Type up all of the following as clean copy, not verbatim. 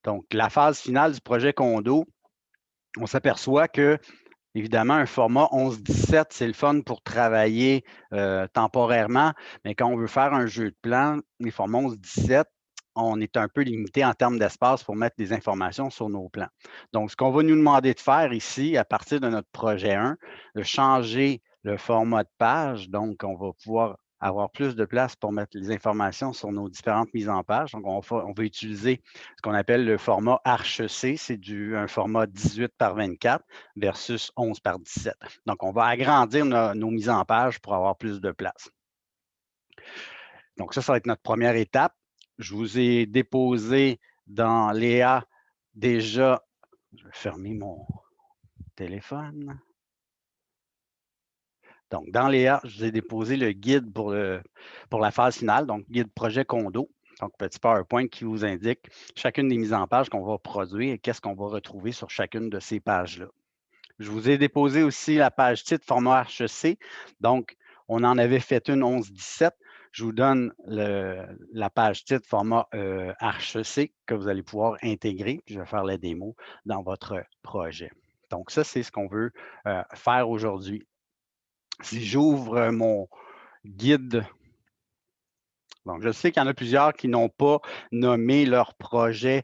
Donc, la phase finale du projet condo, on s'aperçoit que, évidemment, un format 11-17, c'est le fun pour travailler temporairement, mais quand on veut faire un jeu de plan, les formats 11-17, on est un peu limité en termes d'espace pour mettre des informations sur nos plans. Donc, ce qu'on va nous demander de faire ici, à partir de notre projet 1, de changer le format de page. Donc, on va pouvoir avoir plus de place pour mettre les informations sur nos différentes mises en page. Donc, on va utiliser ce qu'on appelle le format Arche-C. C'est un format 18 par 24 versus 11 par 17. Donc, on va agrandir nos mises en page pour avoir plus de place. Donc, ça va être notre première étape. Je vous ai déposé dans Léa déjà, je vais fermer mon téléphone. Donc, dans Léa, je vous ai déposé le guide pour la phase finale, donc guide projet condo. Donc, petit PowerPoint qui vous indique chacune des mises en page qu'on va produire et qu'est-ce qu'on va retrouver sur chacune de ces pages-là. Je vous ai déposé aussi la page titre format HEC. Donc, on en avait fait une 11-17. Je vous donne la page titre format HEC que vous allez pouvoir intégrer. Puis je vais faire la démo dans votre projet. Donc, ça, c'est ce qu'on veut faire aujourd'hui. Si j'ouvre mon guide, donc je sais qu'il y en a plusieurs qui n'ont pas nommé leur projet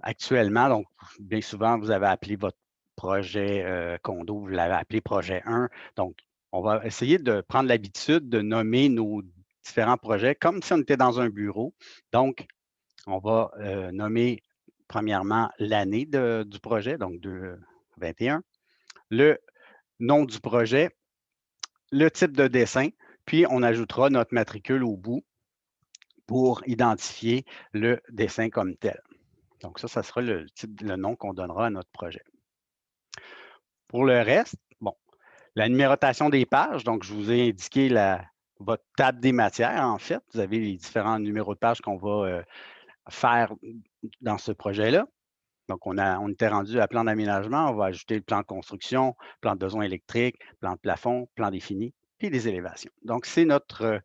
actuellement. Donc, bien souvent, vous avez appelé votre projet condo, vous l'avez appelé projet 1. Donc, on va essayer de prendre l'habitude de nommer nos différents projets comme si on était dans un bureau. Donc, on va nommer premièrement l'année du projet, donc 2021, le nom du projet, le type de dessin, puis on ajoutera notre matricule au bout pour identifier le dessin comme tel. Donc, ça sera le nom qu'on donnera à notre projet. Pour le reste, bon, la numérotation des pages, donc je vous ai indiqué votre table des matières, en fait. Vous avez les différents numéros de pages qu'on va faire dans ce projet-là. Donc, on était rendu à plan d'aménagement, on va ajouter le plan de construction, plan de besoins électriques, plan de plafond, plan défini, puis des élévations. Donc, c'est notre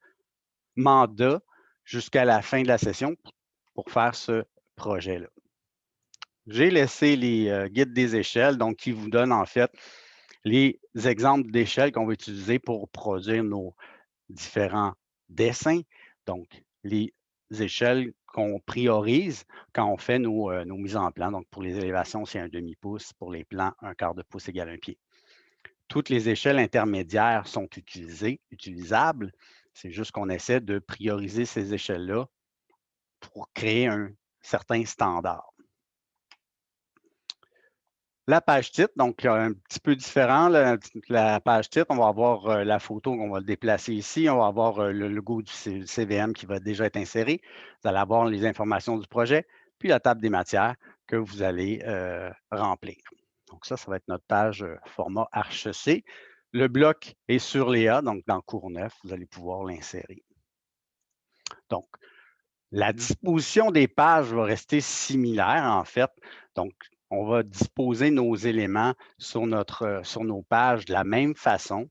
mandat jusqu'à la fin de la session pour faire ce projet-là. J'ai laissé les guides des échelles, donc qui vous donnent en fait les exemples d'échelles qu'on va utiliser pour produire nos différents dessins. Donc, les échelles qu'on priorise quand on fait nos mises en plan. Donc, pour les élévations, c'est un demi-pouce. Pour les plans, un quart de pouce égale un pied. Toutes les échelles intermédiaires sont utilisables. C'est juste qu'on essaie de prioriser ces échelles-là pour créer un certain standard. La page titre, donc un petit peu différent. La page titre, on va avoir la photo, on va le déplacer ici. On va avoir le logo du CVM qui va déjà être inséré. Vous allez avoir les informations du projet, puis la table des matières que vous allez remplir. Donc ça va être notre page format HEC. Le bloc est sur Léa, donc dans Courneuf, vous allez pouvoir l'insérer. Donc, la disposition des pages va rester similaire, en fait. Donc, on va disposer nos éléments sur nos pages de la même façon.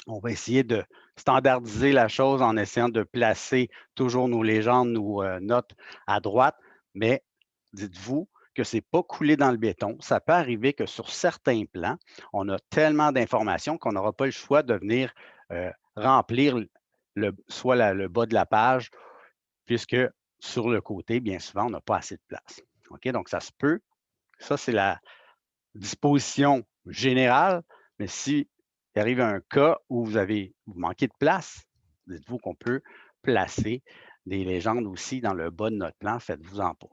On va essayer de standardiser la chose en essayant de placer toujours nos légendes, nos notes à droite, mais dites-vous que ce n'est pas coulé dans le béton. Ça peut arriver que sur certains plans, on a tellement d'informations qu'on n'aura pas le choix de venir remplir soit le bas de la page, puisque sur le côté, bien souvent, on n'a pas assez de place. OK? Donc, ça se peut. Ça, c'est la disposition générale, mais si il arrive un cas où vous manquez de place, dites-vous qu'on peut placer des légendes aussi dans le bas de notre plan, faites-vous-en pas.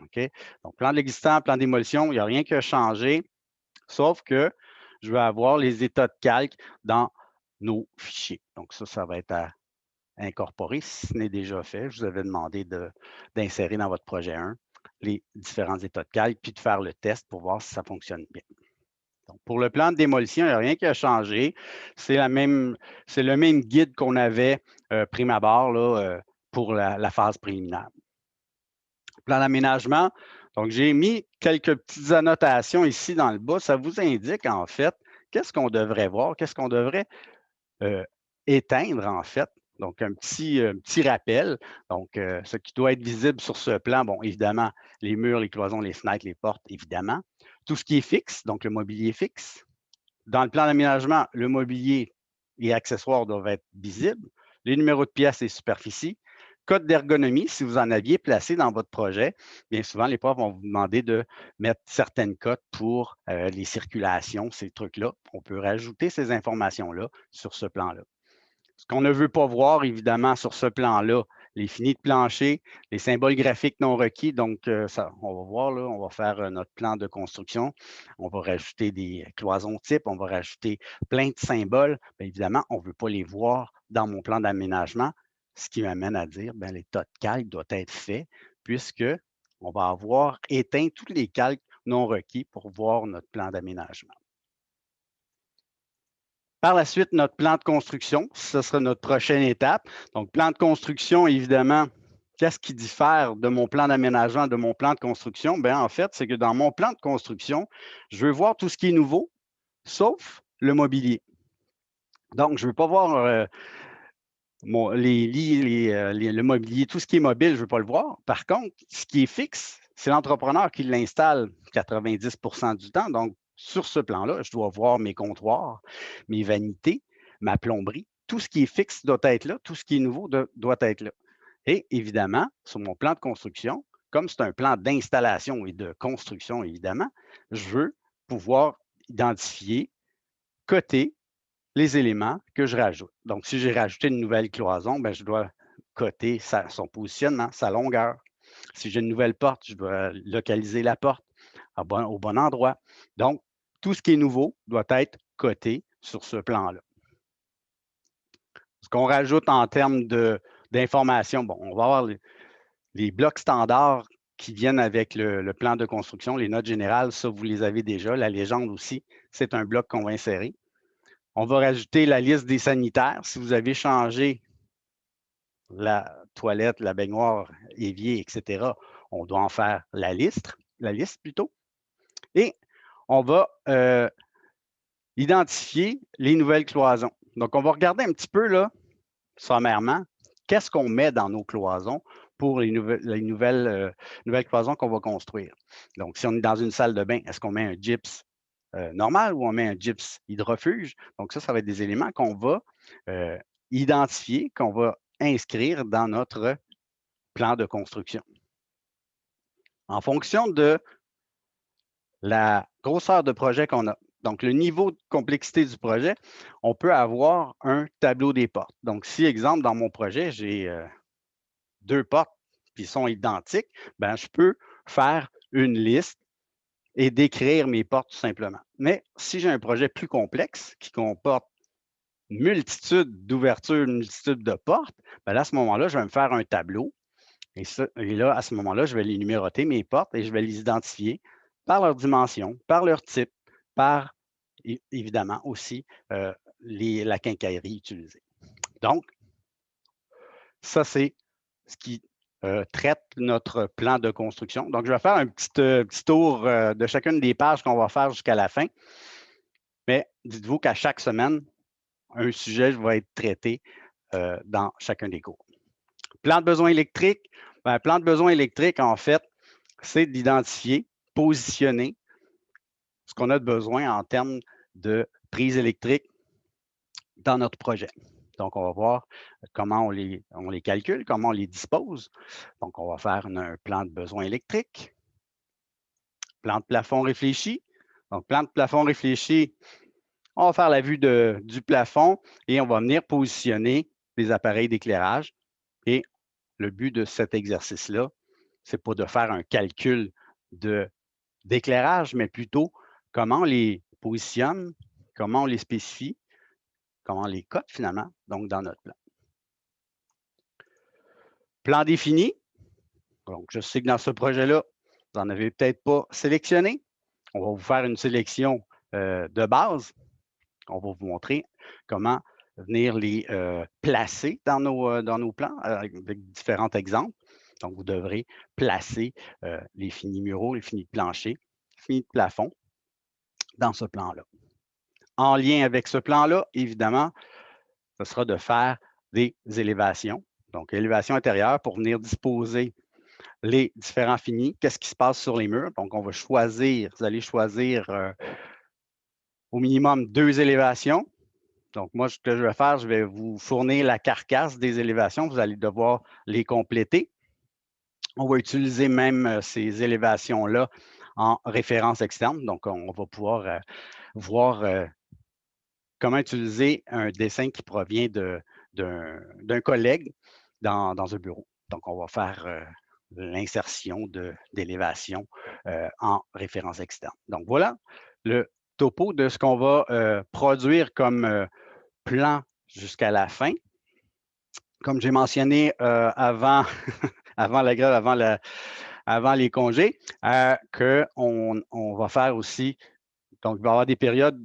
OK? Donc, plan de l'existant, plan d'émolition, il n'y a rien qui a changé, sauf que je vais avoir les états de calque dans nos fichiers. Donc, ça va être à incorporer. Si ce n'est déjà fait, je vous avais demandé d'insérer dans votre projet 1 les différents états de calque, puis de faire le test pour voir si ça fonctionne bien. Donc, pour le plan de démolition, il n'y a rien qui a changé. C'est le même guide qu'on avait prime abord là, pour la phase préliminaire. Plan d'aménagement, donc j'ai mis quelques petites annotations ici dans le bas. Ça vous indique en fait qu'est-ce qu'on devrait voir, qu'est-ce qu'on devrait éteindre en fait Donc, un petit rappel. Donc, ce qui doit être visible sur ce plan, bon, évidemment, les murs, les cloisons, les fenêtres, les portes, évidemment. Tout ce qui est fixe, donc le mobilier fixe. Dans le plan d'aménagement, le mobilier et accessoires doivent être visibles. Les numéros de pièces et superficies. Code d'ergonomie, si vous en aviez placé dans votre projet, bien souvent, les profs vont vous demander de mettre certaines cotes pour les circulations, ces trucs-là. On peut rajouter ces informations-là sur ce plan-là. Ce qu'on ne veut pas voir, évidemment, sur ce plan-là, les finis de plancher, les symboles graphiques non requis. Donc, ça, on va voir, là, on va faire notre plan de construction. On va rajouter des cloisons types, on va rajouter plein de symboles. Bien évidemment, on ne veut pas les voir dans mon plan d'aménagement, ce qui m'amène à dire, bien, l'état de calque doit être fait puisque on va avoir éteint tous les calques non requis pour voir notre plan d'aménagement. Par la suite, notre plan de construction, ce sera notre prochaine étape. Donc, plan de construction, évidemment, qu'est-ce qui diffère de mon plan d'aménagement, de mon plan de construction? Bien, en fait, c'est que dans mon plan de construction, je veux voir tout ce qui est nouveau, sauf le mobilier. Donc, je ne veux pas voir les lits, le mobilier, tout ce qui est mobile, je ne veux pas le voir. Par contre, ce qui est fixe, c'est l'entrepreneur qui l'installe 90 du temps. Donc, sur ce plan-là, je dois voir mes comptoirs, mes vanités, ma plomberie. Tout ce qui est fixe doit être là, tout ce qui est nouveau doit être là. Et évidemment, sur mon plan de construction, comme c'est un plan d'installation et de construction, évidemment, je veux pouvoir identifier, coter les éléments que je rajoute. Donc, si j'ai rajouté une nouvelle cloison, bien, je dois coter son positionnement, sa longueur. Si j'ai une nouvelle porte, je dois localiser la porte au bon endroit. Donc, tout ce qui est nouveau doit être coté sur ce plan-là. Ce qu'on rajoute en termes d'informations, bon, on va avoir les blocs standards qui viennent avec le plan de construction, les notes générales, ça, vous les avez déjà. La légende aussi, c'est un bloc qu'on va insérer. On va rajouter la liste des sanitaires. Si vous avez changé la toilette, la baignoire, évier, etc., on doit en faire la liste plutôt. Et on va identifier les nouvelles cloisons. Donc, on va regarder un petit peu, là, sommairement, qu'est-ce qu'on met dans nos cloisons pour les nouvelles cloisons qu'on va construire. Donc, si on est dans une salle de bain, est-ce qu'on met un gyps normal ou on met un gyps hydrofuge? Donc, ça va être des éléments qu'on va identifier, qu'on va inscrire dans notre plan de construction. En fonction de la grosseur de projet qu'on a, donc le niveau de complexité du projet, on peut avoir un tableau des portes. Donc, si, exemple, dans mon projet, j'ai 2 portes qui sont identiques, ben, je peux faire une liste et décrire mes portes tout simplement. Mais si j'ai un projet plus complexe qui comporte une multitude d'ouvertures, une multitude de portes, ben là, à ce moment-là, je vais me faire un tableau. Et là, à ce moment-là, je vais les numéroter, mes portes, et je vais les identifier par leur dimension, par leur type, par, évidemment, aussi la quincaillerie utilisée. Donc, ça, c'est ce qui traite notre plan de construction. Donc, je vais faire un petit tour de chacune des pages qu'on va faire jusqu'à la fin. Mais dites-vous qu'à chaque semaine, un sujet va être traité dans chacun des cours. Plan de besoin électrique. Ben, plan de besoin électrique, en fait, c'est d'identifier, positionner ce qu'on a de besoin en termes de prise électrique dans notre projet. Donc, on va voir comment on les calcule, comment on les dispose. Donc, on va faire un plan de besoin électrique, plan de plafond réfléchi. Donc, plan de plafond réfléchi, on va faire la vue du plafond et on va venir positionner les appareils d'éclairage. Et le but de cet exercice-là, ce n'est pas de faire un calcul d'éclairage, mais plutôt comment on les positionne, comment on les spécifie, comment on les cote finalement, donc dans notre plan. Plan défini. Donc, je sais que dans ce projet-là, vous n'en avez peut-être pas sélectionné. On va vous faire une sélection de base. On va vous montrer comment venir les placer dans nos plans avec différents exemples. Donc, vous devrez placer les finis muraux, les finis de plancher, les finis de plafond dans ce plan-là. En lien avec ce plan-là, évidemment, ce sera de faire des élévations. Donc, élévation intérieure pour venir disposer les différents finis. Qu'est-ce qui se passe sur les murs? Donc, on va choisir, vous allez choisir au minimum 2 élévations. Donc, moi, ce que je vais faire, je vais vous fournir la carcasse des élévations. Vous allez devoir les compléter. On va utiliser même ces élévations-là en référence externe. Donc, on va pouvoir voir comment utiliser un dessin qui provient d'un collègue dans un bureau. Donc, on va faire l'insertion d'élévation en référence externe. Donc, voilà le topo de ce qu'on va produire comme plan jusqu'à la fin. Comme j'ai mentionné avant, avant la grève, avant les congés, qu'on va faire aussi, donc il va y avoir des périodes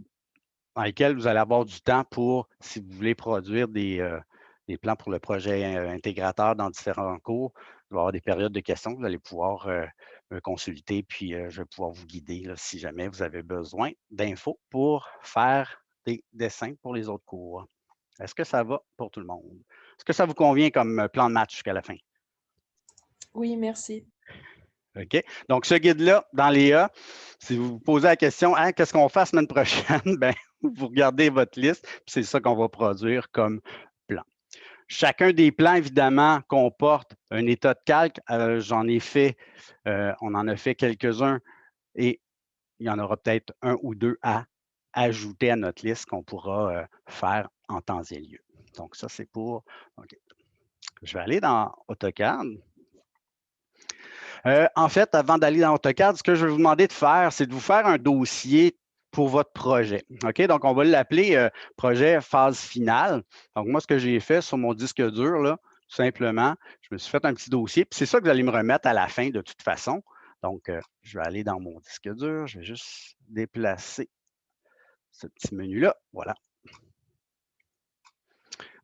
dans lesquelles vous allez avoir du temps pour, si vous voulez produire des plans pour le projet intégrateur dans différents cours, il va y avoir des périodes de questions que vous allez pouvoir me consulter, puis je vais pouvoir vous guider là, si jamais vous avez besoin d'infos pour faire des dessins pour les autres cours. Est-ce que ça va pour tout le monde? Est-ce que ça vous convient comme plan de match jusqu'à la fin? Oui, merci. OK. Donc, ce guide-là, dans les A, si vous vous posez la question, hein, qu'est-ce qu'on fait la semaine prochaine? Bien, vous regardez votre liste, puis c'est ça qu'on va produire comme plan. Chacun des plans, évidemment, comporte un état de calque. J'en ai fait, on en a fait quelques-uns et il y en aura peut-être un ou deux à ajouter à notre liste qu'on pourra faire en temps et lieu. Donc, ça, c'est pour. OK. Je vais aller dans AutoCAD. En fait, avant d'aller dans AutoCAD, ce que je vais vous demander de faire, c'est de vous faire un dossier pour votre projet. OK? Donc, on va l'appeler projet phase finale. Donc, moi, ce que j'ai fait sur mon disque dur, là, tout simplement, je me suis fait un petit dossier. Puis c'est ça que vous allez me remettre à la fin de toute façon. Donc, je vais aller dans mon disque dur. Je vais juste déplacer ce petit menu-là. Voilà.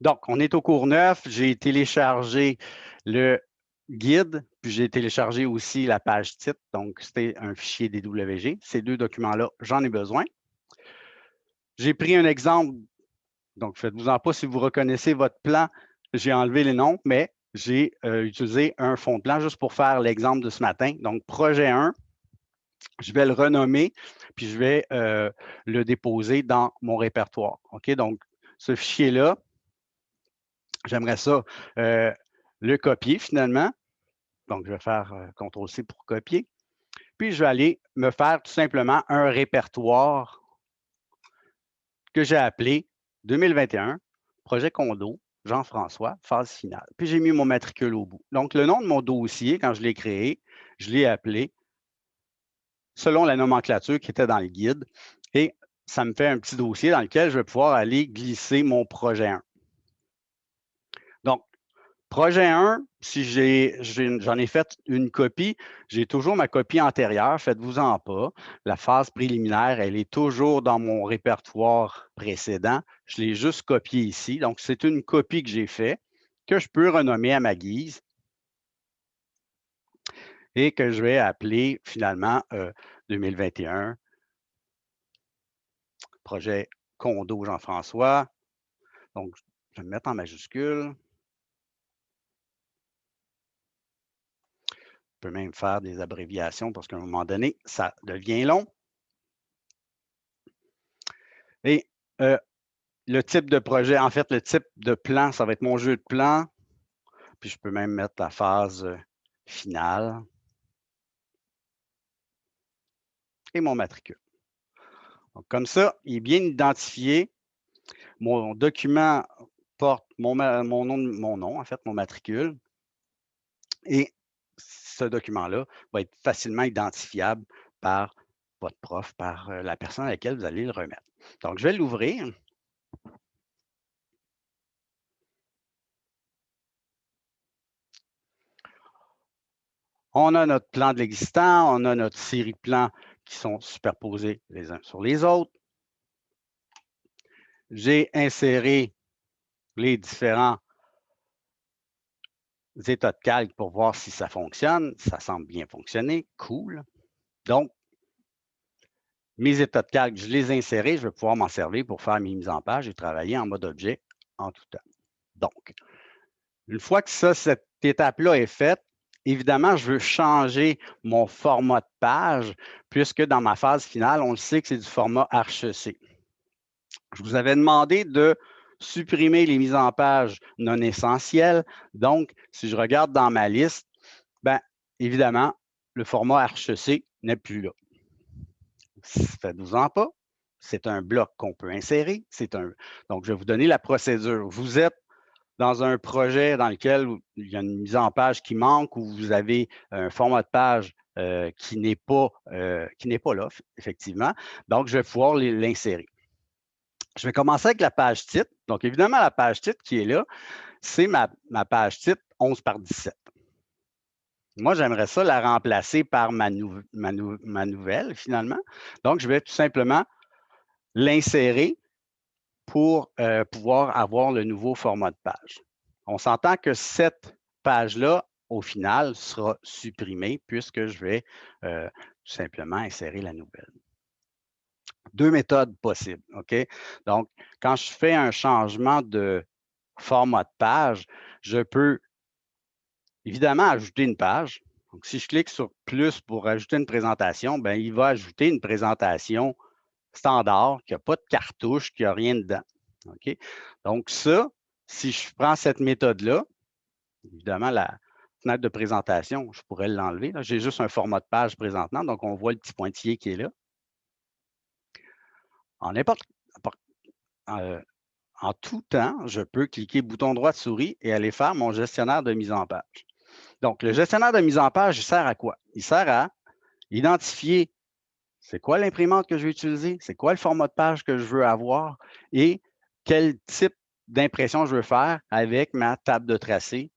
Donc, on est au cours 9. J'ai téléchargé le guide, puis j'ai téléchargé aussi la page titre. Donc, c'était un fichier DWG. Ces deux documents-là, j'en ai besoin. J'ai pris un exemple. Donc, faites-vous-en pas si vous reconnaissez votre plan. J'ai enlevé les noms, mais j'ai utilisé un fond de plan juste pour faire l'exemple de ce matin. Donc, projet 1, je vais le renommer, puis je vais le déposer dans mon répertoire. OK? Donc, ce fichier-là, j'aimerais ça le copier finalement. Donc, je vais faire CTRL-C pour copier. Puis, je vais aller me faire tout simplement un répertoire que j'ai appelé 2021, projet condo, Jean-François, phase finale. Puis, j'ai mis mon matricule au bout. Donc, le nom de mon dossier, quand je l'ai créé, je l'ai appelé selon la nomenclature qui était dans le guide. Et ça me fait un petit dossier dans lequel je vais pouvoir aller glisser mon projet 1. Donc, projet 1, si j'en ai fait une copie, j'ai toujours ma copie antérieure, faites-vous-en pas. La phase préliminaire, elle est toujours dans mon répertoire précédent. Je l'ai juste copié ici. Donc, c'est une copie que j'ai faite, que je peux renommer à ma guise et que je vais appeler finalement 2021, projet condo Jean-François. Donc, je vais me mettre en majuscule. Je peux même faire des abréviations parce qu'à un moment donné, ça devient long. Et le type de projet, en fait, le type de plan, ça va être mon jeu de plan. Puis je peux même mettre la phase finale et mon matricule. Donc, comme ça, il est bien identifié. Mon document porte mon nom, en fait, mon matricule. Et ce document-là va être facilement identifiable par votre prof, par la personne à laquelle vous allez le remettre. Donc, je vais l'ouvrir. On a notre plan de l'existant, on a notre série de plans qui sont superposés les uns sur les autres. J'ai inséré les différents états de calque pour voir si ça fonctionne. Ça semble bien fonctionner. Cool. Donc, mes états de calque, je les ai insérés. Je vais pouvoir m'en servir pour faire mes mises en page et travailler en mode objet en tout temps. Donc, une fois que ça, cette étape-là est faite, évidemment, je veux changer mon format de page, puisque dans ma phase finale, on le sait que c'est du format Archc. Je vous avais demandé de supprimer les mises en page non essentielles. Donc, si je regarde dans ma liste, bien, évidemment, le format Archc n'est plus là. Faites-vous-en pas. C'est un bloc qu'on peut insérer. Donc, je vais vous donner la procédure. Vous êtes dans un projet dans lequel il y a une mise en page qui manque ou vous avez un format de page qui n'est pas là, effectivement. Donc, je vais pouvoir l'insérer. Je vais commencer avec la page titre. Donc, évidemment, la page titre qui est là, c'est ma page titre 11 par 17. Moi, j'aimerais ça la remplacer par ma nouvelle, finalement. Donc, je vais tout simplement l'insérer pour pouvoir avoir le nouveau format de page. On s'entend que cette page-là, au final, sera supprimée puisque je vais tout simplement insérer la nouvelle. Deux méthodes possibles, OK? Donc, quand je fais un changement de format de page, je peux évidemment ajouter une page. Donc, si je clique sur « Plus » pour ajouter une présentation, bien, il va ajouter une présentation standard, qui n'a pas de cartouche, qui n'a rien dedans. OK? Donc, ça, si je prends cette méthode-là, évidemment, la fenêtre de présentation, je pourrais l'enlever. J'ai juste un format de page présentement, donc on voit le petit pointillé qui est là. En tout temps, je peux cliquer bouton droit de souris et aller faire mon gestionnaire de mise en page. Donc, le gestionnaire de mise en page, il sert à quoi? Il sert à identifier c'est quoi l'imprimante que je vais utiliser, c'est quoi le format de page que je veux avoir et quel type d'impression je veux faire avec ma table de tracé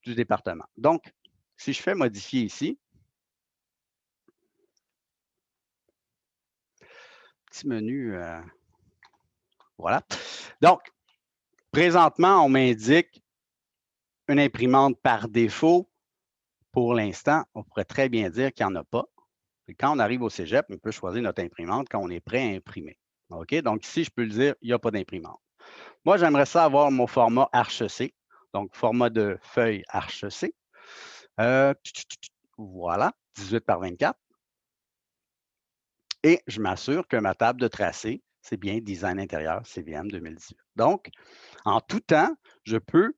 du département. Donc, si je fais modifier ici, petit menu, voilà. Donc, présentement, on m'indique une imprimante par défaut. Pour l'instant, on pourrait très bien dire qu'il n'y en a pas. Et quand on arrive au cégep, on peut choisir notre imprimante quand on est prêt à imprimer. OK? Donc, ici, je peux le dire, il n'y a pas d'imprimante. Moi, j'aimerais ça avoir mon format Archc, donc format de feuille Archc. Voilà, 18 par 24. Et je m'assure que ma table de tracé, c'est bien Design intérieur CVM 2018. Donc, en tout temps, je peux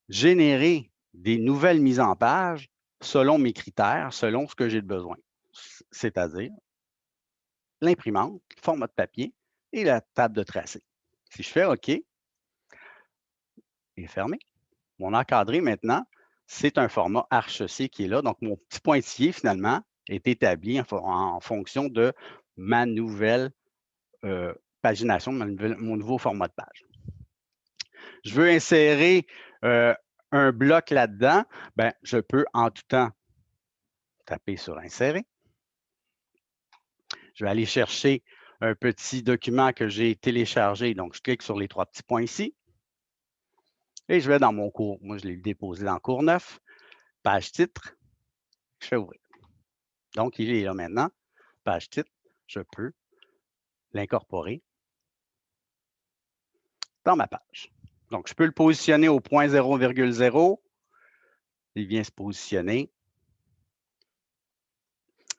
générer des nouvelles mises en page selon mes critères, selon ce que j'ai besoin, c'est-à-dire l'imprimante, le format de papier et la table de tracé. Si je fais OK, il est fermé. Mon encadré maintenant, c'est un format Archc qui est là. Donc, mon petit pointillé, finalement, est établi en fonction de ma nouvelle pagination, mon nouveau format de page. Je veux insérer un bloc là-dedans, ben, je peux en tout temps taper sur Insérer. Je vais aller chercher un petit document que j'ai téléchargé. Donc, je clique sur les trois petits points ici. Et je vais dans mon cours. Moi, je l'ai déposé dans cours 9, page titre. Je fais ouvrir. Donc, il est là maintenant. Page titre, je peux l'incorporer dans ma page. Donc, je peux le positionner au point 0,0. Il vient se positionner.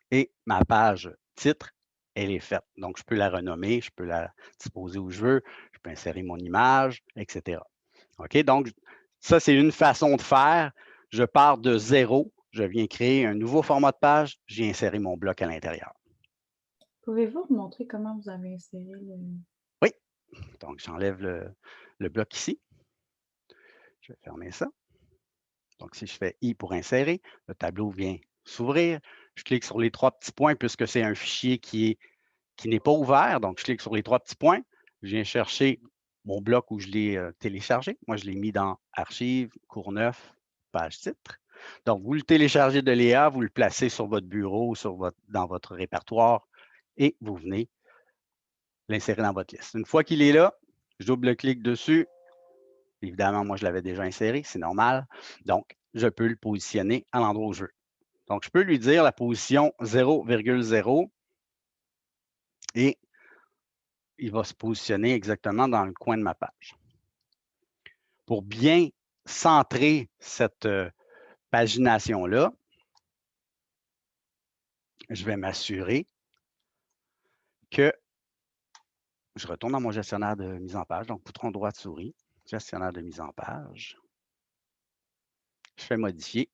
Et ma page titre, elle est faite. Donc, je peux la renommer, je peux la disposer où je veux, je peux insérer mon image, etc. OK? Donc, ça, c'est une façon de faire. Je pars de zéro, je viens créer un nouveau format de page, j'ai inséré mon bloc à l'intérieur. Pouvez-vous montrer comment vous avez inséré le... Oui. Donc, j'enlève le bloc ici. Je vais fermer ça. Donc, si je fais I pour insérer, le tableau vient s'ouvrir. Je clique sur les trois petits points puisque c'est un fichier qui n'est pas ouvert. Donc, je clique sur les trois petits points. Je viens chercher mon bloc où je l'ai téléchargé. Moi, je l'ai mis dans Archives, cours 9, page titre. Donc, vous le téléchargez de l'EA, vous le placez sur votre bureau, dans votre répertoire et vous venez l'insérer dans votre liste. Une fois qu'il est là, je double-clique dessus. Évidemment, moi, je l'avais déjà inséré, c'est normal. Donc, je peux le positionner à l'endroit où je veux. Donc, je peux lui dire la position 0,0 et il va se positionner exactement dans le coin de ma page. pour bien centrer cette pagination-là, je vais m'assurer que je retourne dans mon gestionnaire de mise en page, donc bouton droit de souris, gestionnaire de mise en page. Je fais modifier.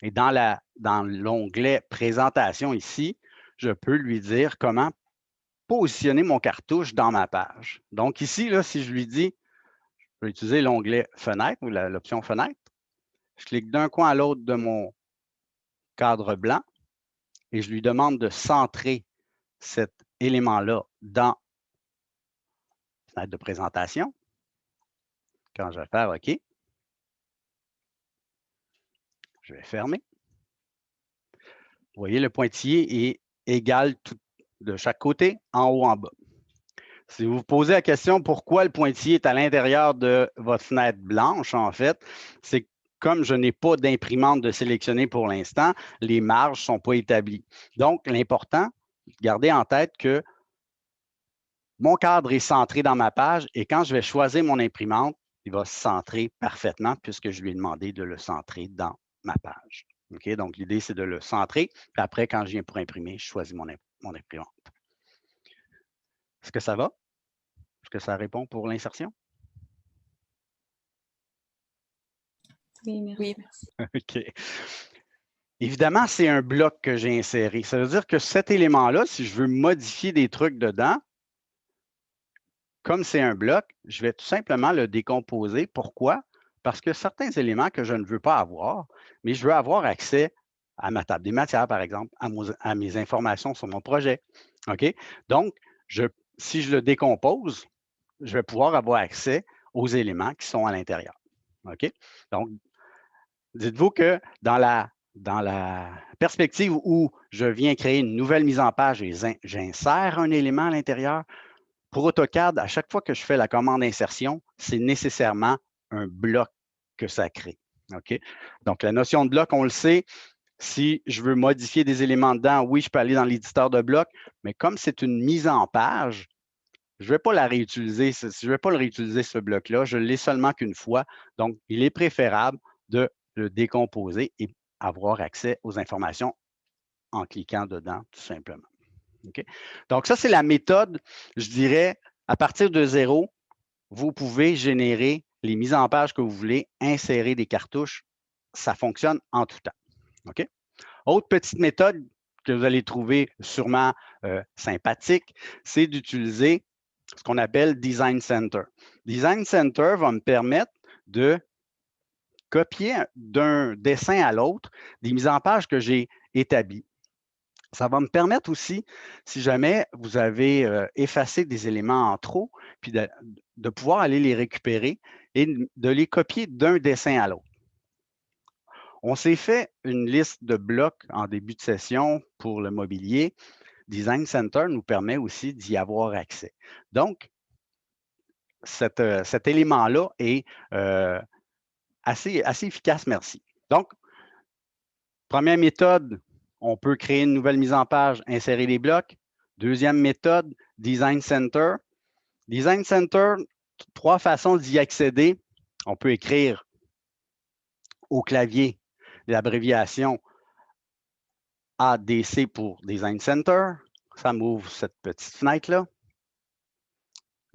Et dans l'onglet présentation ici, je peux lui dire comment positionner mon cartouche dans ma page. Donc ici, là, si je lui dis, je peux utiliser l'onglet fenêtre ou l'option fenêtre. Je clique d'un coin à l'autre de mon cadre blanc et je lui demande de centrer cet élément-là dans la fenêtre de présentation. Quand je vais faire OK, je vais fermer. Vous voyez, le pointillé est égal de chaque côté, en haut, en bas. Si vous vous posez la question pourquoi le pointillé est à l'intérieur de votre fenêtre blanche, en fait, c'est comme je n'ai pas d'imprimante de sélectionner pour l'instant, les marges ne sont pas établies. Donc, l'important, gardez en tête que mon cadre est centré dans ma page et quand je vais choisir mon imprimante, il va se centrer parfaitement puisque je lui ai demandé de le centrer dans ma page. Okay? Donc, l'idée, c'est de le centrer. Puis après, quand je viens pour imprimer, je choisis mon imprimante. Est-ce que ça va? Est-ce que ça répond pour l'insertion? Oui, merci. Oui, merci. OK. Évidemment, c'est un bloc que j'ai inséré. Ça veut dire que cet élément-là, si je veux modifier des trucs dedans, comme c'est un bloc, je vais tout simplement le décomposer. Pourquoi? Parce que certains éléments que je ne veux pas avoir, mais je veux avoir accès à ma table des matières, par exemple, à mes informations sur mon projet. OK? Donc, si je le décompose, je vais pouvoir avoir accès aux éléments qui sont à l'intérieur. OK? Donc, dites-vous que dans la perspective où je viens créer une nouvelle mise en page et j'insère un élément à l'intérieur, pour AutoCAD, à chaque fois que je fais la commande insertion, c'est nécessairement un bloc que ça crée. OK? Donc, la notion de bloc, on le sait, si je veux modifier des éléments dedans, oui, je peux aller dans l'éditeur de bloc, mais comme c'est une mise en page, je ne vais pas la réutiliser. Je ne vais pas le réutiliser, ce bloc-là. Je l'ai seulement qu'une fois. Donc, il est préférable de le décomposer et avoir accès aux informations en cliquant dedans, tout simplement. Okay? Donc, ça, c'est la méthode, je dirais, à partir de 0, vous pouvez générer les mises en page que vous voulez, insérer des cartouches. Ça fonctionne en tout temps. OK? Autre petite méthode que vous allez trouver sûrement sympathique, c'est d'utiliser ce qu'on appelle Design Center. Design Center va me permettre de copier d'un dessin à l'autre des mises en page que j'ai établies. Ça va me permettre aussi, si jamais vous avez effacé des éléments en trop, puis de pouvoir aller les récupérer et de les copier d'un dessin à l'autre. On s'est fait une liste de blocs en début de session pour le mobilier. Design Center nous permet aussi d'y avoir accès. Donc, cet élément-là est assez efficace, merci. Donc, première méthode, on peut créer une nouvelle mise en page, insérer des blocs. Deuxième méthode, Design Center. Design Center, 3 façons d'y accéder. On peut écrire au clavier l'abréviation ADC pour Design Center. Ça m'ouvre cette petite fenêtre-là.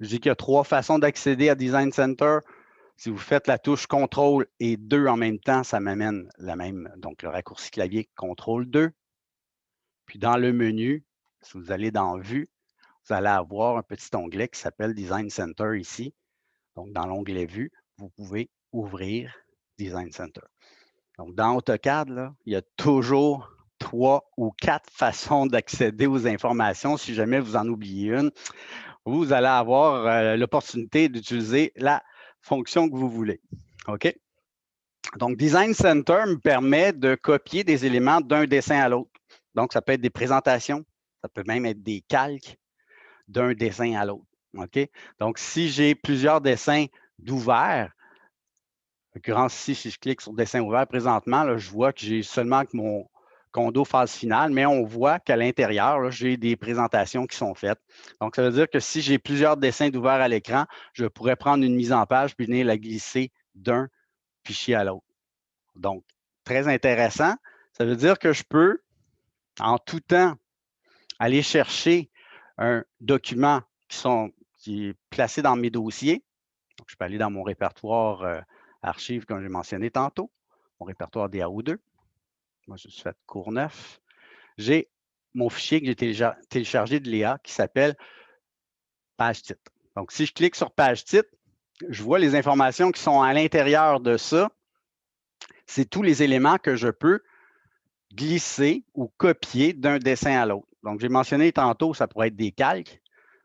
Je dis qu'il y a 3 façons d'accéder à Design Center. Si vous faites la touche CTRL et 2 en même temps, ça m'amène donc le raccourci clavier CTRL 2. Puis dans le menu, si vous allez dans Vue, vous allez avoir un petit onglet qui s'appelle Design Center ici. Donc, dans l'onglet Vue, vous pouvez ouvrir Design Center. Donc, dans AutoCAD, là, il y a toujours 3 ou 4 façons d'accéder aux informations. Si jamais vous en oubliez une, vous allez avoir l'opportunité d'utiliser la fonction que vous voulez. OK? Donc, Design Center me permet de copier des éléments d'un dessin à l'autre. Donc, ça peut être des présentations, ça peut même être des calques d'un dessin à l'autre. OK? Donc, si j'ai plusieurs dessins d'ouvert, en l'occurrence, ici, si je clique sur dessin ouvert présentement, là, je vois que j'ai seulement que condo phase finale, mais on voit qu'à l'intérieur, j'ai des présentations qui sont faites. Donc, ça veut dire que si j'ai plusieurs dessins d'ouvert à l'écran, je pourrais prendre une mise en page puis venir la glisser d'un fichier à l'autre. Donc, très intéressant. Ça veut dire que je peux, en tout temps, aller chercher un document qui est placé dans mes dossiers. Donc, je peux aller dans mon répertoire archives, comme j'ai mentionné tantôt, mon répertoire DAO2. Moi, je suis fait cours 9. J'ai mon fichier que j'ai téléchargé de Léa qui s'appelle page titre. Donc, si je clique sur page titre, je vois les informations qui sont à l'intérieur de ça. C'est tous les éléments que je peux glisser ou copier d'un dessin à l'autre. Donc, j'ai mentionné tantôt, ça pourrait être des calques,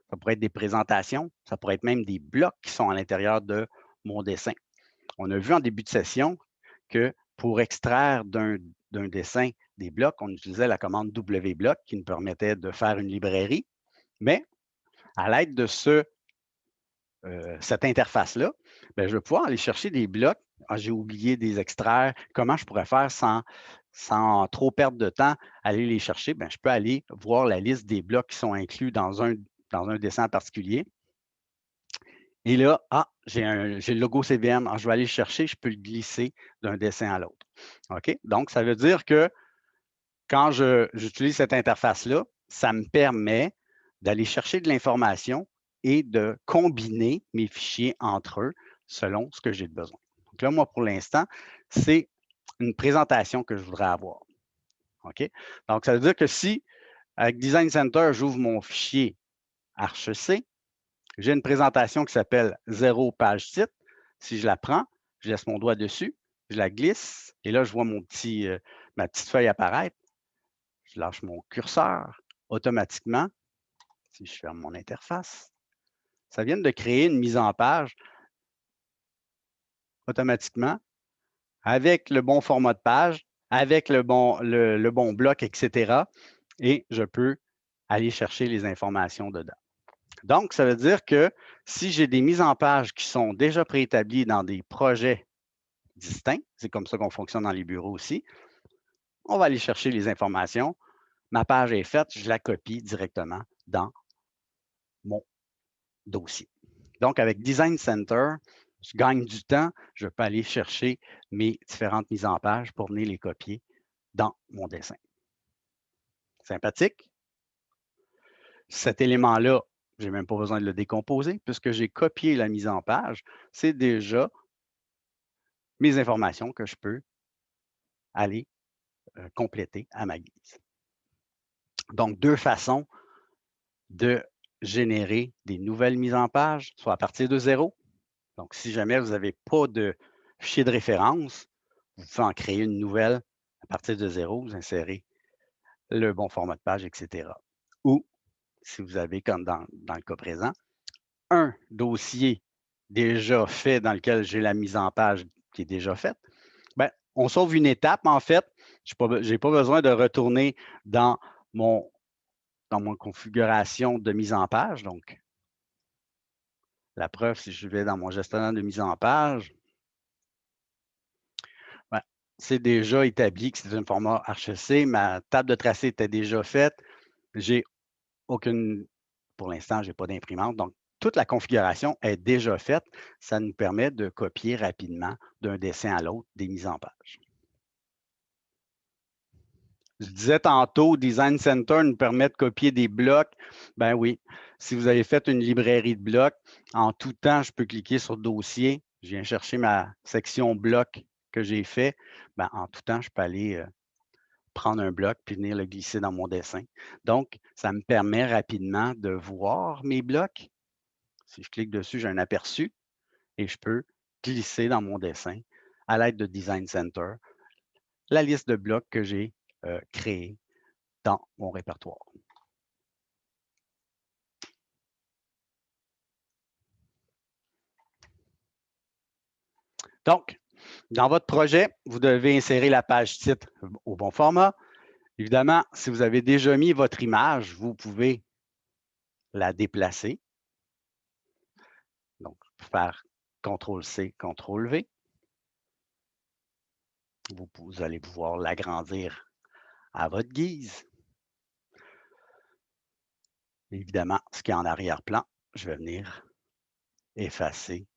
ça pourrait être des présentations, ça pourrait être même des blocs qui sont à l'intérieur de mon dessin. On a vu en début de session que pour extraire d'un dessin des blocs, on utilisait la commande WBlock qui nous permettait de faire une librairie, mais à l'aide de cette interface-là, je vais pouvoir aller chercher des blocs. Ah, j'ai oublié des extraire. Comment je pourrais faire sans trop perdre de temps, aller les chercher? Je peux aller voir la liste des blocs qui sont inclus dans un dessin en particulier. Et là, j'ai le logo CVM. Je vais aller le chercher, je peux le glisser d'un dessin à l'autre. OK? Donc, ça veut dire que quand j'utilise cette interface-là, ça me permet d'aller chercher de l'information et de combiner mes fichiers entre eux selon ce que j'ai besoin. Donc là, moi, pour l'instant, c'est une présentation que je voudrais avoir. OK? Donc, ça veut dire que si, avec Design Center, j'ouvre mon fichier Archec, j'ai une présentation qui s'appelle 0 page titre. Si je la prends, je laisse mon doigt dessus, je la glisse, et là, je vois ma petite feuille apparaître. Je lâche mon curseur. Automatiquement, si je ferme mon interface, ça vient de créer une mise en page automatiquement avec le bon format de page, avec le bon bloc, etc. Et je peux aller chercher les informations dedans. Donc, ça veut dire que si j'ai des mises en page qui sont déjà préétablies dans des projets distincts, c'est comme ça qu'on fonctionne dans les bureaux aussi, on va aller chercher les informations. Ma page est faite, je la copie directement dans mon dossier. Donc, avec Design Center, je gagne du temps, je peux aller chercher mes différentes mises en page pour venir les copier dans mon dessin. Sympathique? Cet élément-là, je n'ai même pas besoin de le décomposer puisque j'ai copié la mise en page. C'est déjà mes informations que je peux aller compléter à ma guise. Donc, deux façons de générer des nouvelles mises en page, soit à partir de zéro. Donc, si jamais vous n'avez pas de fichier de référence, vous pouvez en créer une nouvelle à partir de zéro, vous insérez le bon format de page, etc. Ou, si vous avez, comme dans le cas présent, un dossier déjà fait dans lequel j'ai la mise en page qui est déjà faite, on sauve une étape, en fait. Je n'ai pas besoin de retourner dans mon configuration de mise en page. Donc, la preuve, si je vais dans mon gestionnaire de mise en page, c'est déjà établi que c'est un format Archec. Ma table de tracé était déjà faite. J'ai aucune, pour l'instant, je n'ai pas d'imprimante. Donc, toute la configuration est déjà faite. Ça nous permet de copier rapidement d'un dessin à l'autre des mises en page. Je disais tantôt, Design Center nous permet de copier des blocs. Ben oui, si vous avez fait une librairie de blocs, en tout temps, je peux cliquer sur Dossier. Je viens chercher ma section bloc que j'ai fait. En tout temps, je peux aller prendre un bloc puis venir le glisser dans mon dessin. Donc, ça me permet rapidement de voir mes blocs. Si je clique dessus, j'ai un aperçu et je peux glisser dans mon dessin à l'aide de Design Center la liste de blocs que j'ai créés dans mon répertoire. Donc, dans votre projet, vous devez insérer la page titre au bon format. Évidemment, si vous avez déjà mis votre image, vous pouvez la déplacer. Donc, faire CTRL-C, CTRL-V. Vous allez pouvoir l'agrandir à votre guise. Évidemment, ce qui est en arrière-plan, je vais venir effacer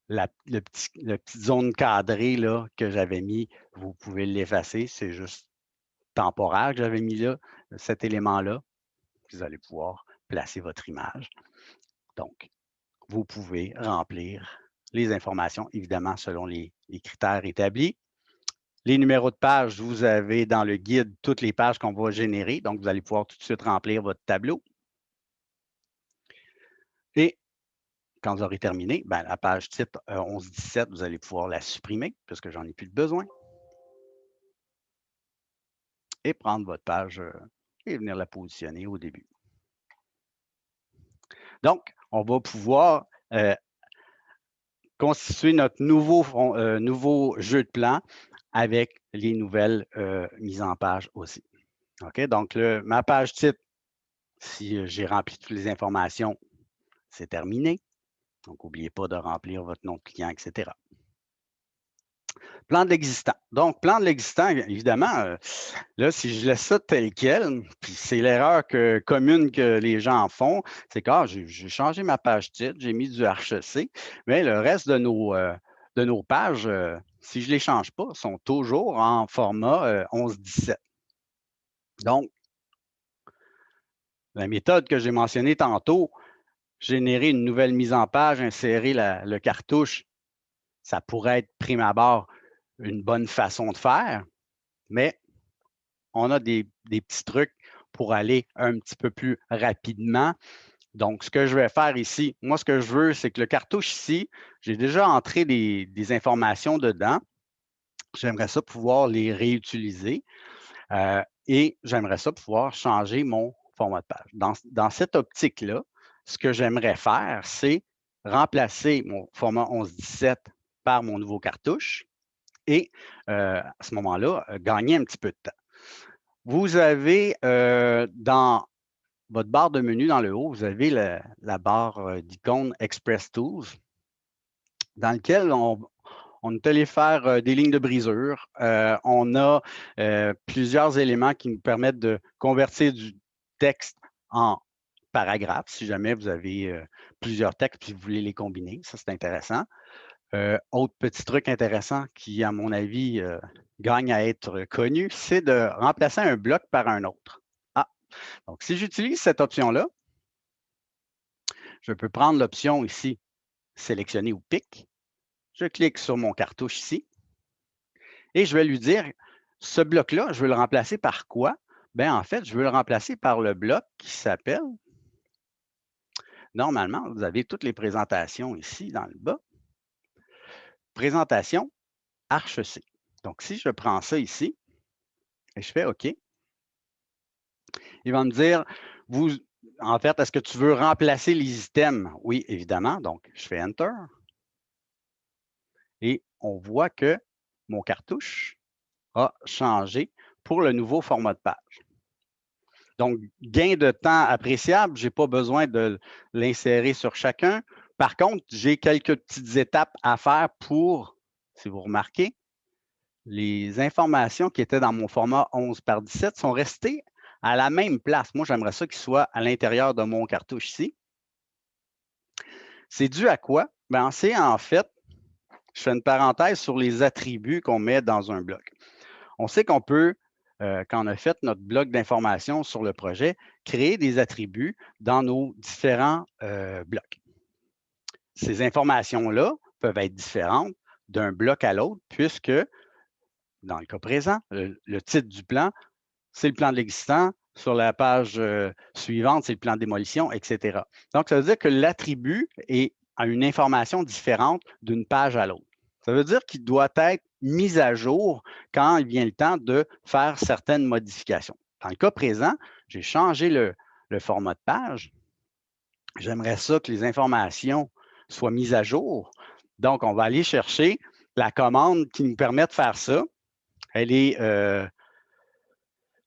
la petite zone cadrée là, que j'avais mis. Vous pouvez l'effacer, c'est juste temporaire que j'avais mis là, cet élément-là. Vous allez pouvoir placer votre image. Donc, vous pouvez remplir les informations, évidemment, selon les critères établis. Les numéros de page, vous avez dans le guide toutes les pages qu'on va générer. Donc, vous allez pouvoir tout de suite remplir votre tableau. Et quand vous aurez terminé, ben, la page type 11-17, vous allez pouvoir la supprimer puisque j'en ai plus de besoin. Et prendre votre page et venir la positionner au début. Donc, on va pouvoir constituer notre nouveau jeu de plan avec les nouvelles mises en page aussi. OK? Donc, ma page type, si j'ai rempli toutes les informations, c'est terminé. Donc, n'oubliez pas de remplir votre nom de client, etc. Plan de l'existant. Donc, plan de l'existant, évidemment, là, si je laisse ça tel quel, puis c'est l'erreur commune que les gens font, c'est que j'ai changé ma page titre, j'ai mis du HEC, mais le reste de nos pages, si je ne les change pas, sont toujours en format 11-17. Donc, la méthode que j'ai mentionnée tantôt, générer une nouvelle mise en page, insérer le cartouche, ça pourrait être prime abord une bonne façon de faire, mais on a des petits trucs pour aller un petit peu plus rapidement. Donc, ce que je vais faire ici, moi, ce que je veux, c'est que le cartouche ici, j'ai déjà entré des informations dedans. J'aimerais ça pouvoir les réutiliser et j'aimerais ça pouvoir changer mon format de page. Dans cette optique-là, ce que j'aimerais faire, c'est remplacer mon format 11-17 par mon nouveau cartouche et à ce moment-là, gagner un petit peu de temps. Vous avez dans votre barre de menu dans le haut, vous avez la barre d'icônes Express Tools dans lequel on est allé faire des lignes de brisure. On a plusieurs éléments qui nous permettent de convertir du texte en paragraphes, si jamais vous avez plusieurs textes et vous voulez les combiner. Ça, c'est intéressant. Autre petit truc intéressant qui, à mon avis, gagne à être connu, c'est de remplacer un bloc par un autre. Donc, si j'utilise cette option-là, je peux prendre l'option ici, sélectionner ou pic. Je clique sur mon cartouche ici et je vais lui dire, ce bloc-là, je veux le remplacer par quoi? Bien, en fait, je veux le remplacer par le bloc qui s'appelle, normalement, vous avez toutes les présentations ici dans le bas, présentation HEC. Donc, si je prends ça ici et je fais OK, il va me dire, en fait, est-ce que tu veux remplacer les items? Oui, évidemment. Donc, je fais Enter. Et on voit que mon cartouche a changé pour le nouveau format de page. Donc, gain de temps appréciable, je n'ai pas besoin de l'insérer sur chacun. Par contre, j'ai quelques petites étapes à faire pour, si vous remarquez, les informations qui étaient dans mon format 11/17 sont restées à la même place. Moi, j'aimerais ça qu'ils soient à l'intérieur de mon cartouche ici. C'est dû à quoi? Bien, c'est en fait, je fais une parenthèse sur les attributs qu'on met dans un bloc. On sait qu'on peut, quand on a fait notre bloc d'information sur le projet, créer des attributs dans nos différents blocs. Ces informations-là peuvent être différentes d'un bloc à l'autre puisque, dans le cas présent, le titre du plan, c'est le plan de l'existant. Sur la page suivante, c'est le plan de démolition, etc. Donc, ça veut dire que l'attribut a une information différente d'une page à l'autre. Ça veut dire qu'il doit être mis à jour quand il vient le temps de faire certaines modifications. Dans le cas présent, j'ai changé le format de page. J'aimerais ça que les informations soient mises à jour. Donc, on va aller chercher la commande qui nous permet de faire ça. Elle est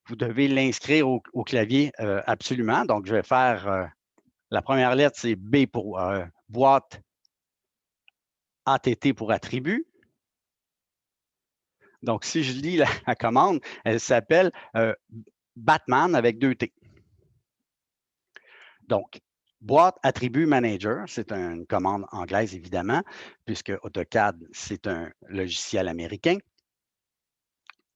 vous devez l'inscrire au clavier absolument. Donc, je vais faire la première lettre, c'est B pour boîte, ATT pour attribut. Donc, si je lis la commande, elle s'appelle Batman avec 2 T. Donc, boîte attribut manager, c'est une commande anglaise, évidemment, puisque AutoCAD, c'est un logiciel américain.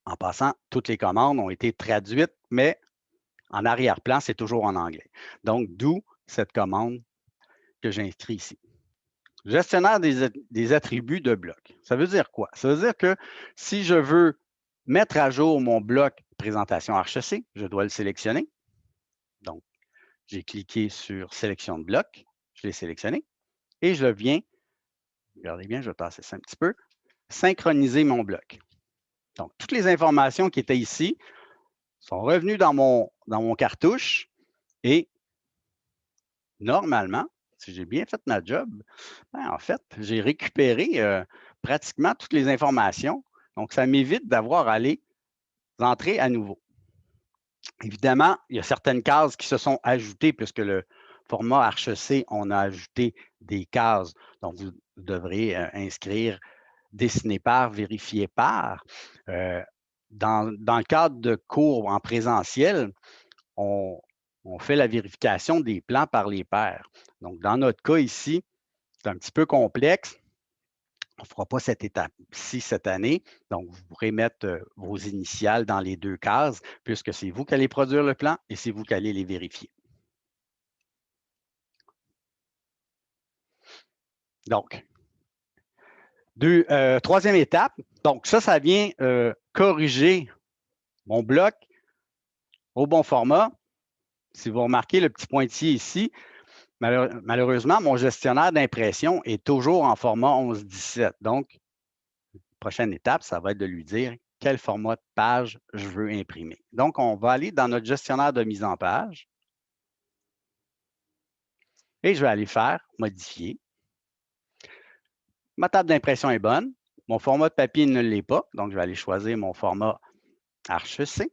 En passant, toutes les commandes ont été traduites, mais en arrière-plan, c'est toujours en anglais. Donc, d'où cette commande que j'inscris ici. Gestionnaire des attributs de bloc. Ça veut dire quoi? Ça veut dire que si je veux mettre à jour mon bloc présentation HEC, je dois le sélectionner. Donc, j'ai cliqué sur sélection de bloc, je l'ai sélectionné et je viens, regardez bien, je vais passer ça un petit peu, synchroniser mon bloc. Donc, toutes les informations qui étaient ici sont revenues dans mon cartouche et normalement, si j'ai bien fait ma job, ben, en fait, j'ai récupéré pratiquement toutes les informations. Donc, ça m'évite d'avoir à les entrer à nouveau. Évidemment, il y a certaines cases qui se sont ajoutées puisque le format HEC, on a ajouté des cases. Donc, vous devrez inscrire dessiné par, vérifié par. Dans le cadre de cours en présentiel, on fait la vérification des plans par les pairs. Donc, dans notre cas ici, c'est un petit peu complexe. On ne fera pas cette étape-ci cette année. Donc, vous pourrez mettre vos initiales dans les 2 cases, puisque c'est vous qui allez produire le plan et c'est vous qui allez les vérifier. Donc, troisième étape. Donc, ça vient corriger mon bloc au bon format. Si vous remarquez le petit pointillé ici, malheureusement, mon gestionnaire d'impression est toujours en format 11-17. Donc, prochaine étape, ça va être de lui dire quel format de page je veux imprimer. Donc, on va aller dans notre gestionnaire de mise en page et je vais aller faire modifier. Ma table d'impression est bonne. Mon format de papier ne l'est pas. Donc, je vais aller choisir mon format HEC.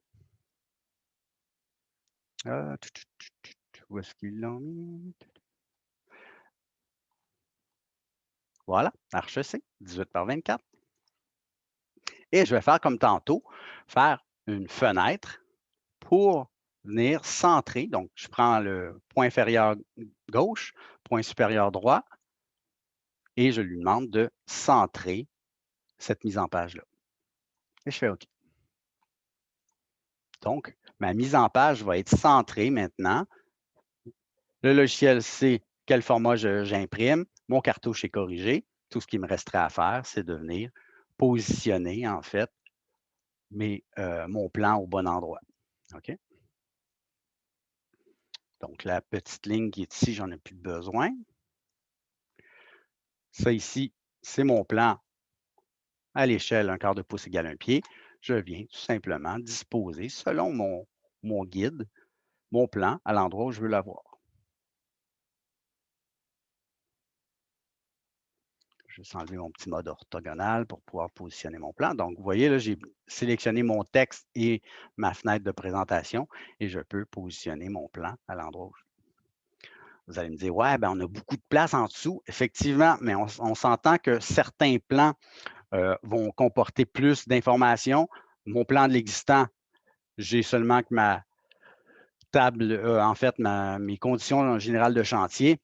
Où est-ce qu'ils l'ont mis? Voilà, HEC, 18 par 24. Et je vais faire comme tantôt, faire une fenêtre pour venir centrer. Donc, je prends le point inférieur gauche, point supérieur droit, et je lui demande de centrer cette mise en page-là. Et je fais OK. Donc, ma mise en page va être centrée maintenant. Le logiciel sait quel format j'imprime. Mon cartouche est corrigé. Tout ce qui me resterait à faire, c'est de venir positionner, en fait, mon plan au bon endroit. OK? Donc, la petite ligne qui est ici, j'en ai plus besoin. Ça ici, c'est mon plan à l'échelle 1/4 de pouce égale 1 pied. Je viens tout simplement disposer, selon mon guide, mon plan à l'endroit où je veux l'avoir. Je vais enlever mon petit mode orthogonal pour pouvoir positionner mon plan. Donc, vous voyez, là, j'ai sélectionné mon texte et ma fenêtre de présentation et je peux positionner mon plan à l'endroit où je veux. Vous allez me dire, ouais, ben, on a beaucoup de place en dessous. Effectivement, mais on s'entend que certains plans vont comporter plus d'informations. Mon plan de l'existant, j'ai seulement que ma table, en fait, mes conditions générales de chantier.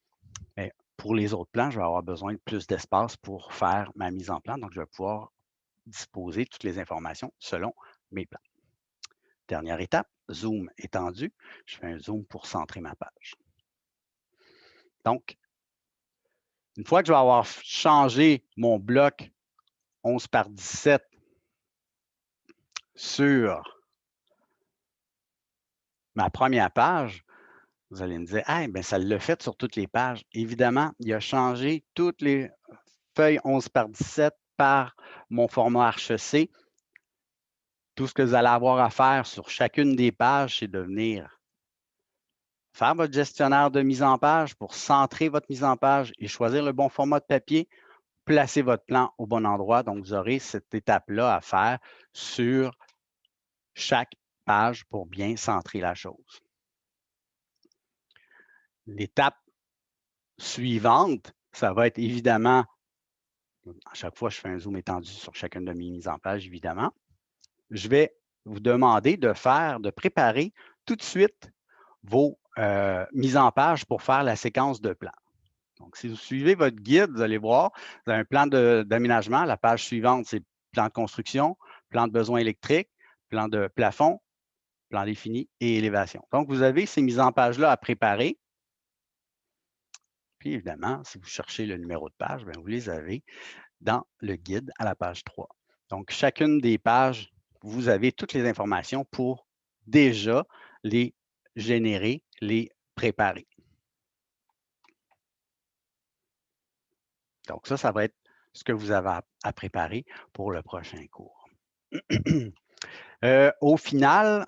Mais pour les autres plans, je vais avoir besoin de plus d'espace pour faire ma mise en plan. Donc, je vais pouvoir disposer toutes les informations selon mes plans. Dernière étape, zoom étendu. Je fais un zoom pour centrer ma page. Donc, une fois que je vais avoir changé mon bloc 11 par 17 sur ma première page, vous allez me dire, ah, ben, ça l'a fait sur toutes les pages. Évidemment, il a changé toutes les feuilles 11 par 17 par mon format HEC. Tout ce que vous allez avoir à faire sur chacune des pages, c'est de venir faire votre gestionnaire de mise en page pour centrer votre mise en page et choisir le bon format de papier, placer votre plan au bon endroit. Donc, vous aurez cette étape-là à faire sur chaque page pour bien centrer la chose. L'étape suivante, ça va être évidemment À chaque fois, je fais un zoom étendu sur chacune de mes mises en page, évidemment. Je vais vous demander de préparer tout de suite vos mises en page pour faire la séquence de plans. Donc, si vous suivez votre guide, vous allez voir, vous avez un plan d'aménagement. La page suivante, c'est plan de construction, plan de besoins électriques, plan de plafond, plan défini et élévation. Donc, vous avez ces mises en page-là à préparer. Puis, évidemment, si vous cherchez le numéro de page, bien, vous les avez dans le guide à la page 3. Donc, chacune des pages, vous avez toutes les informations pour déjà les générer, les préparer. Donc, ça va être ce que vous avez à préparer pour le prochain cours. Au final,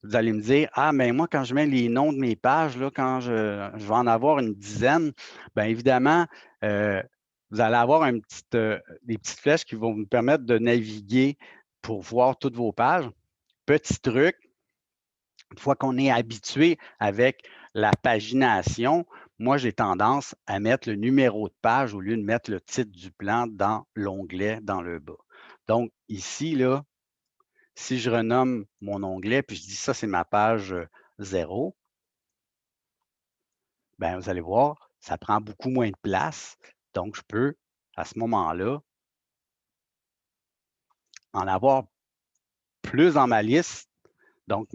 vous allez me dire, ah, mais moi, quand je mets les noms de mes pages, là, quand je vais en avoir une dizaine, bien évidemment, vous allez avoir des petites flèches qui vont vous permettre de naviguer pour voir toutes vos pages. Petit truc, une fois qu'on est habitué avec la pagination, moi, j'ai tendance à mettre le numéro de page au lieu de mettre le titre du plan dans l'onglet dans le bas. Donc, ici, là, si je renomme mon onglet, puis je dis ça, c'est ma page 0, bien, vous allez voir, ça prend beaucoup moins de place. Donc, je peux, à ce moment-là, en avoir plus dans ma liste. Donc,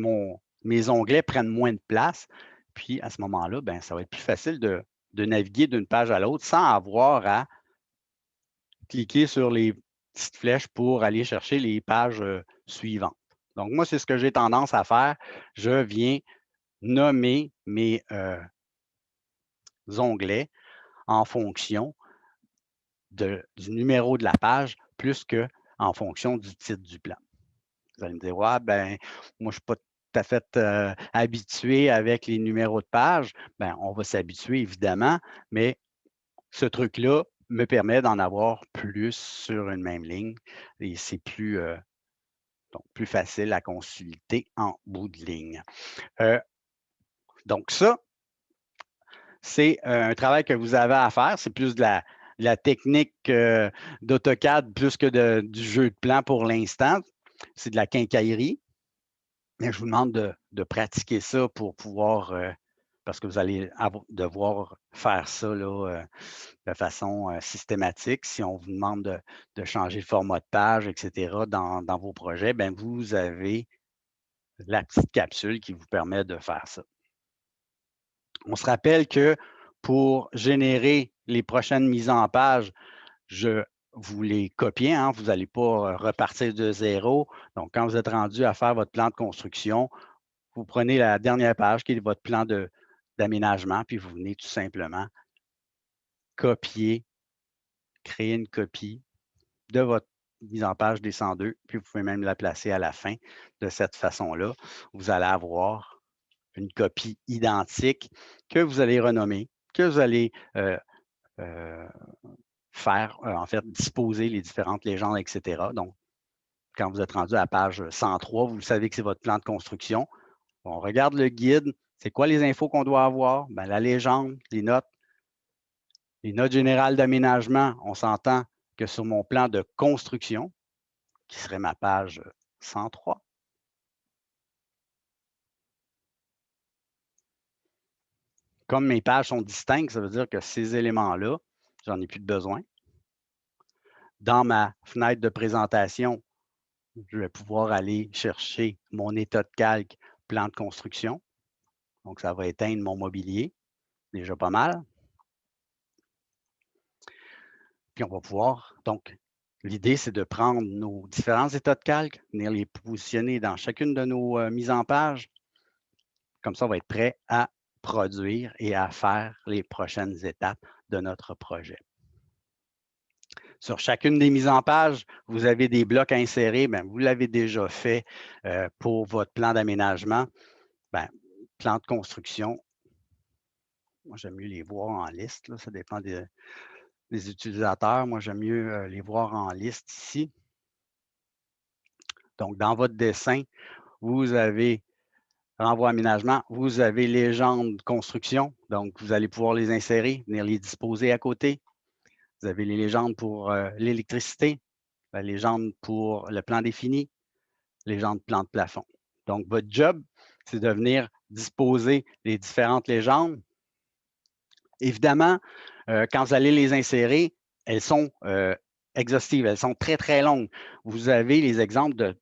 mes onglets prennent moins de place. Puis, à ce moment-là, bien, ça va être plus facile de naviguer d'une page à l'autre sans avoir à cliquer sur les petites flèches pour aller chercher les pages suivantes. Donc, moi, c'est ce que j'ai tendance à faire. Je viens nommer mes onglets en fonction du numéro de la page plus qu'en fonction du titre du plan. Vous allez me dire, ouais, ben, moi, je ne suis pas tout à fait habitué avec les numéros de page. Bien, on va s'habituer, évidemment, mais ce truc-là me permet d'en avoir plus sur une même ligne et c'est plus facile à consulter en bout de ligne. Donc, ça, c'est un travail que vous avez à faire. C'est plus de la technique d'AutoCAD plus que du jeu de plan pour l'instant. C'est de la quincaillerie. Mais je vous demande de pratiquer ça pour pouvoir, parce que vous allez devoir faire ça là, de façon systématique. Si on vous demande de changer le format de page, etc., dans vos projets, bien, vous avez la petite capsule qui vous permet de faire ça. On se rappelle que pour générer les prochaines mises en page, je vous les copie, hein, vous n'allez pas repartir de zéro. Donc, quand vous êtes rendu à faire votre plan de construction, vous prenez la dernière page qui est votre plan d'aménagement, puis vous venez tout simplement copier, créer une copie de votre mise en page des 102, puis vous pouvez même la placer à la fin. De cette façon-là, vous allez avoir une copie identique que vous allez renommer, que vous allez faire, en fait, disposer les différentes légendes, etc. Donc, quand vous êtes rendu à la page 103, vous savez que c'est votre plan de construction. On regarde le guide. C'est quoi les infos qu'on doit avoir? Bien, la légende, les notes générales d'aménagement. On s'entend que sur mon plan de construction, qui serait ma page 103, comme mes pages sont distinctes, ça veut dire que ces éléments-là, j'en ai plus de besoin. Dans ma fenêtre de présentation, je vais pouvoir aller chercher mon état de calque plan de construction. Donc, ça va éteindre mon mobilier, déjà pas mal. Puis, on va pouvoir, donc, l'idée, c'est de prendre nos différents états de calque, venir les positionner dans chacune de nos mises en page. Comme ça, on va être prêt à produire et à faire les prochaines étapes de notre projet. Sur chacune des mises en page, vous avez des blocs à insérer. Bien, vous l'avez déjà fait pour votre plan d'aménagement. Bien, plan de construction, moi, j'aime mieux les voir en liste. Là. Ça dépend des utilisateurs. Moi, j'aime mieux les voir en liste ici. Donc, dans votre dessin, vous avez renvoi aménagement, vous avez légende construction. Donc, vous allez pouvoir les insérer, venir les disposer à côté. Vous avez les légendes pour l'électricité, la légende pour le plan défini, légende plan de plafond. Donc, votre job, c'est de venir disposer les différentes légendes. Évidemment, quand vous allez les insérer, elles sont exhaustives, elles sont très, très longues. Vous avez les exemples de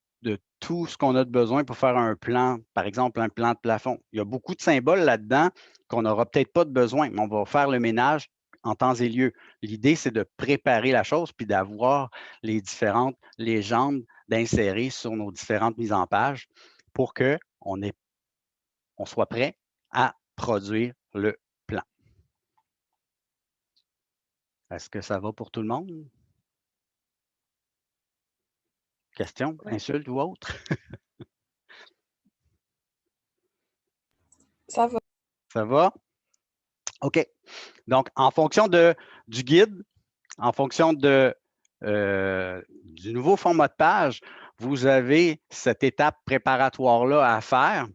tout ce qu'on a de besoin pour faire un plan, par exemple, un plan de plafond. Il y a beaucoup de symboles là-dedans qu'on n'aura peut-être pas de besoin, mais on va faire le ménage en temps et lieu. L'idée, c'est de préparer la chose puis d'avoir les différentes légendes d'insérer sur nos différentes mises en page pour qu'on soit prêt à produire le plan. Est-ce que ça va pour tout le monde? Questions, Oui. insultes ou autres? Ça va. Ça va? OK. Donc, en fonction du guide, en fonction du nouveau format de page, vous avez cette étape préparatoire-là à faire.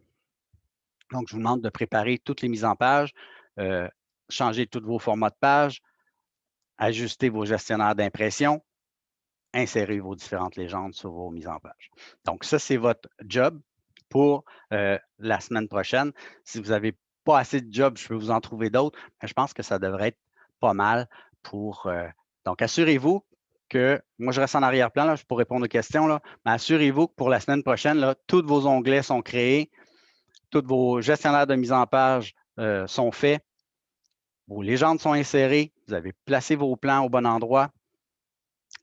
Donc, je vous demande de préparer toutes les mises en page, changer tous vos formats de page, ajuster vos gestionnaires d'impression, insérer vos différentes légendes sur vos mises en page. Donc, ça, c'est votre job pour la semaine prochaine. Si vous n'avez pas assez de jobs, je peux vous en trouver d'autres, mais je pense que ça devrait être pas mal pour. Donc, assurez-vous que, moi, je reste en arrière-plan là, pour répondre aux questions, là, mais assurez-vous que pour la semaine prochaine, là, tous vos onglets sont créés, tous vos gestionnaires de mise en page sont faits, vos légendes sont insérées, vous avez placé vos plans au bon endroit.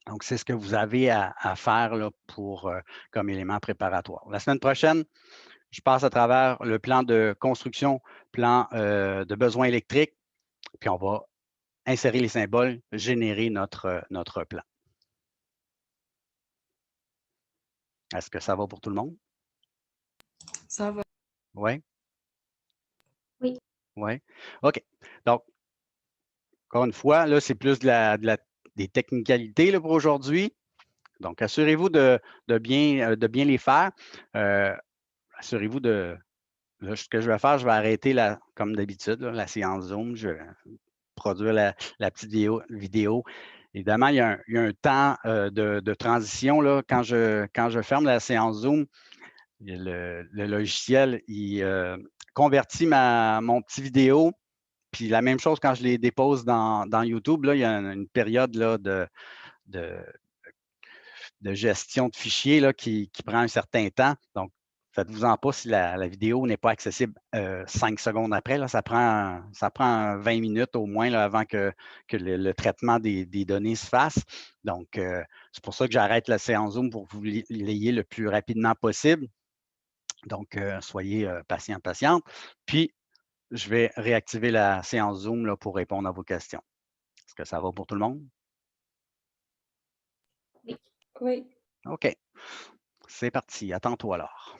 Donc, c'est ce que vous avez à faire là, comme élément préparatoire. La semaine prochaine, je passe à travers le plan de construction, plan de besoins électriques, puis on va insérer les symboles, générer notre plan. Est-ce que ça va pour tout le monde? Ça va. Oui? Oui. Oui. OK. Donc, encore une fois, là, c'est plus des technicalités là, pour aujourd'hui. Donc, assurez-vous de bien les faire. Assurez-vous Là, ce que je vais faire, je vais arrêter, comme d'habitude, la séance Zoom. Je vais produire la petite vidéo. Évidemment, il y a un temps de transition. Là, quand je ferme la séance Zoom, le logiciel, il convertit mon petit vidéo. Puis la même chose quand je les dépose dans YouTube, là, il y a une période là, de gestion de fichiers là, qui prend un certain temps. Donc, faites-vous-en pas si la vidéo n'est pas accessible 5 secondes après. Là, ça prend 20 minutes au moins là, avant que le traitement des données se fasse. Donc, c'est pour ça que j'arrête la séance Zoom pour que vous l'ayez le plus rapidement possible. Donc, soyez patiente. Puis, je vais réactiver la séance Zoom là, pour répondre à vos questions. Est-ce que ça va pour tout le monde? Oui. OK. C'est parti. À tantôt alors.